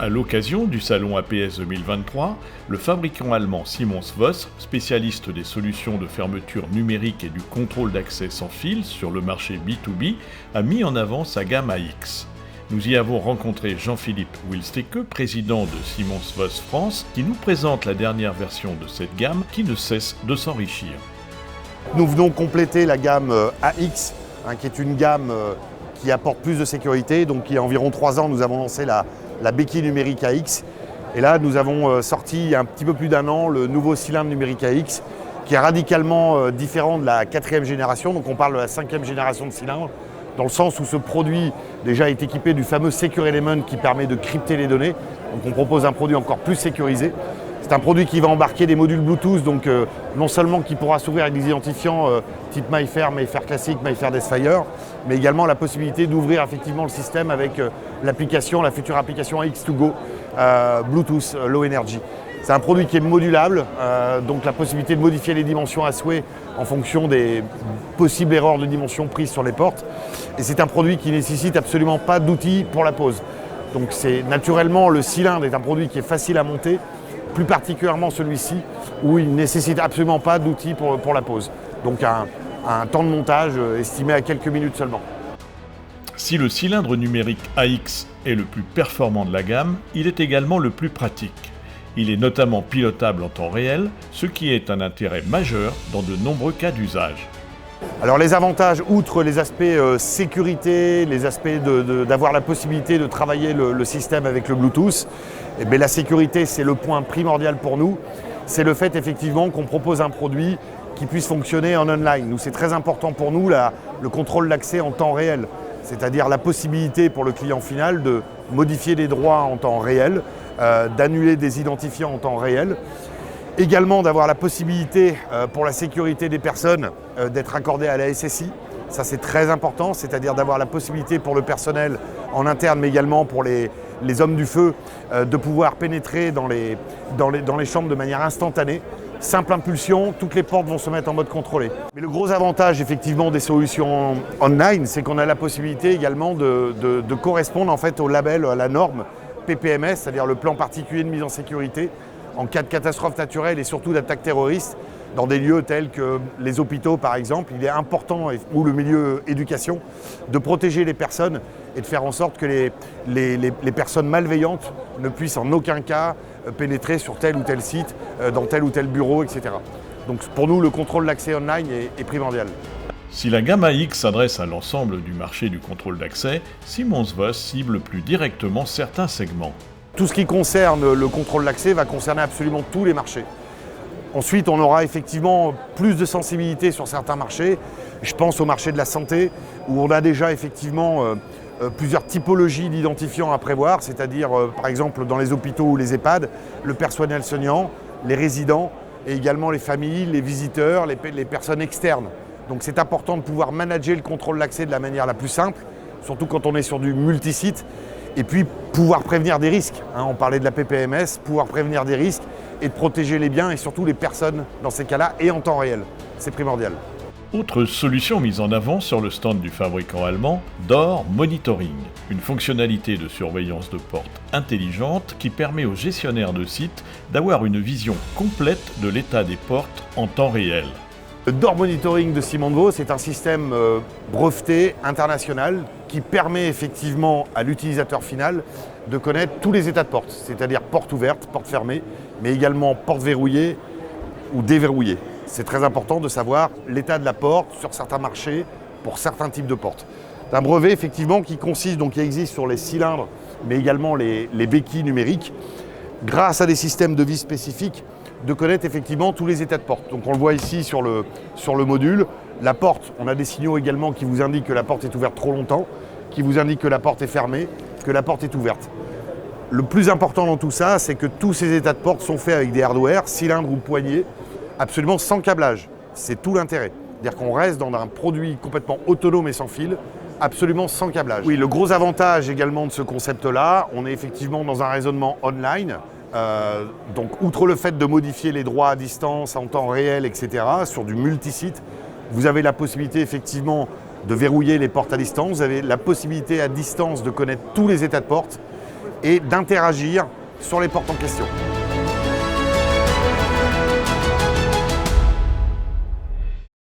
À l'occasion du salon APS 2023, le fabricant allemand Siemens Voss, spécialiste des solutions de fermeture numérique et du contrôle d'accès sans fil sur le marché B2B, a mis en avant sa gamme AX. Nous y avons rencontré Jean-Philippe Wilsteke, président de Siemens Voss France, qui nous présente la dernière version de cette gamme qui ne cesse de s'enrichir. Nous venons compléter la gamme AX, qui est une gamme qui apporte plus de sécurité. Donc il y a environ 3 ans, nous avons lancé la béquille numérique AX. Et là, nous avons sorti il y a un petit peu plus d'1 an le nouveau cylindre numérique AX, qui est radicalement différent de la 4e génération. Donc on parle de la 5e génération de cylindre, dans le sens où ce produit déjà est équipé du fameux Secure Element qui permet de crypter les données. Donc on propose un produit encore plus sécurisé. C'est un produit qui va embarquer des modules Bluetooth, donc non seulement qui pourra s'ouvrir avec des identifiants type MyFair, MyFair classique, MyFair Desfire, mais également la possibilité d'ouvrir effectivement le système avec l'application, la future application AX2Go Bluetooth Low Energy. C'est un produit qui est modulable, donc la possibilité de modifier les dimensions à souhait en fonction des possibles erreurs de dimension prises sur les portes. Et c'est un produit qui ne nécessite absolument pas d'outils pour la pose. Donc c'est naturellement, le cylindre est un produit qui est facile à monter, plus particulièrement celui-ci, où il ne nécessite absolument pas d'outils pour la pose. Donc un temps de montage estimé à quelques minutes seulement. Si le cylindre numérique AX est le plus performant de la gamme, il est également le plus pratique. Il est notamment pilotable en temps réel, ce qui est un intérêt majeur dans de nombreux cas d'usage. Alors les avantages, outre les aspects sécurité, les aspects d'avoir la possibilité de travailler le système avec le Bluetooth, eh bien, la sécurité c'est le point primordial pour nous. C'est le fait effectivement qu'on propose un produit qui puisse fonctionner en online. Nous, c'est très important pour nous le contrôle d'accès en temps réel, c'est-à-dire la possibilité pour le client final de modifier les droits en temps réel, d'annuler des identifiants en temps réel. Également d'avoir la possibilité pour la sécurité des personnes d'être accordé à la SSI. Ça c'est très important, c'est-à-dire d'avoir la possibilité pour le personnel en interne mais également pour les hommes du feu de pouvoir pénétrer dans les chambres de manière instantanée. Simple impulsion, toutes les portes vont se mettre en mode contrôlé. Mais le gros avantage effectivement des solutions online, c'est qu'on a la possibilité également de correspondre en fait au label, à la norme PPMS, c'est-à-dire le plan particulier de mise en sécurité, en cas de catastrophe naturelle et surtout d'attaque terroriste, dans des lieux tels que les hôpitaux par exemple, il est important, ou le milieu éducation, de protéger les personnes et de faire en sorte que les personnes malveillantes ne puissent en aucun cas pénétrer sur tel ou tel site, dans tel ou tel bureau, etc. Donc pour nous, le contrôle d'accès online est primordial. Si la gamme AX s'adresse à l'ensemble du marché du contrôle d'accès, Siemens Voss cible plus directement certains segments. Tout ce qui concerne le contrôle d'accès va concerner absolument tous les marchés. Ensuite, on aura effectivement plus de sensibilité sur certains marchés. Je pense au marché de la santé, où on a déjà effectivement plusieurs typologies d'identifiants à prévoir, c'est-à-dire par exemple dans les hôpitaux ou les EHPAD, le personnel soignant, les résidents et également les familles, les visiteurs, les personnes externes. Donc c'est important de pouvoir manager le contrôle d'accès de la manière la plus simple, surtout quand on est sur du multisite. Et puis pouvoir prévenir des risques. On parlait de la PPMS, pouvoir prévenir des risques et de protéger les biens et surtout les personnes dans ces cas-là et en temps réel. C'est primordial. Autre solution mise en avant sur le stand du fabricant allemand, Door Monitoring, une fonctionnalité de surveillance de porte intelligente qui permet aux gestionnaires de sites d'avoir une vision complète de l'état des portes en temps réel. Le Door Monitoring de Siemens Voss est un système breveté international qui permet effectivement à l'utilisateur final de connaître tous les états de porte, c'est-à-dire porte ouverte, porte fermée, mais également porte verrouillée ou déverrouillée. C'est très important de savoir l'état de la porte sur certains marchés pour certains types de portes. C'est un brevet effectivement qui existe sur les cylindres, mais également les béquilles numériques, grâce à des systèmes de vis spécifiques, de connaître effectivement tous les états de porte. Donc on le voit ici sur le module. La porte, on a des signaux également qui vous indiquent que la porte est ouverte trop longtemps, qui vous indiquent que la porte est fermée, que la porte est ouverte. Le plus important dans tout ça, c'est que tous ces états de porte sont faits avec des hardware, cylindres ou poignées, absolument sans câblage. C'est tout l'intérêt. C'est-à-dire qu'on reste dans un produit complètement autonome et sans fil, absolument sans câblage. Oui, le gros avantage également de ce concept-là, on est effectivement dans un raisonnement online. Donc outre le fait de modifier les droits à distance, en temps réel, etc., sur du multisite, vous avez la possibilité effectivement de verrouiller les portes à distance, vous avez la possibilité à distance de connaître tous les états de porte et d'interagir sur les portes en question.